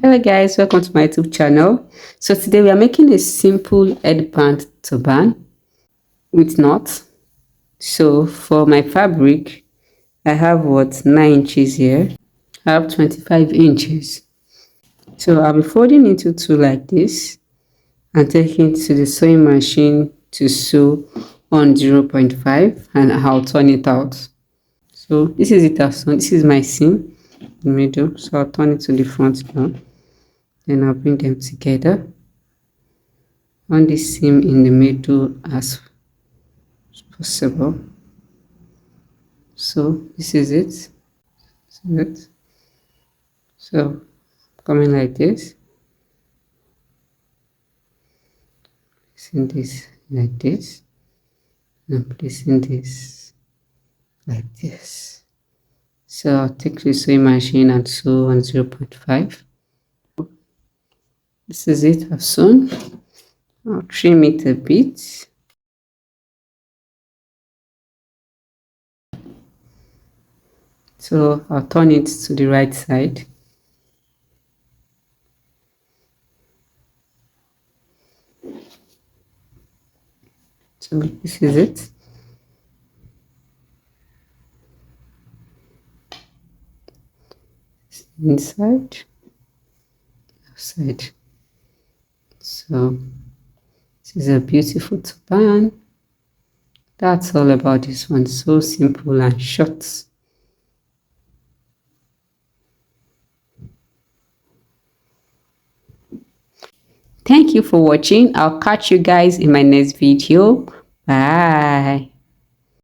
Hello guys, welcome to my YouTube channel. So today we are making a simple headband turban with knots. So for my fabric, I have 9 inches here. I have 25 inches. So I'll be folding into two like this and taking it to the sewing machine to sew on 0.5 and I'll turn it out. So this is it as well. This is my seam in the middle. So I'll turn it to the front now. Then I'll bring them together on the seam in the middle as possible. So this is it. So coming like this, placing this like this, and placing this like this. So I'll take the sewing machine and sew on 0.5. This is it. I've sewn. I'll trim it a bit. So I'll turn it to the right side. So this is it. Inside, outside. So this is a beautiful turban. That's all about this one. So simple and short. Thank you for watching. I'll catch you guys in my next video. Bye.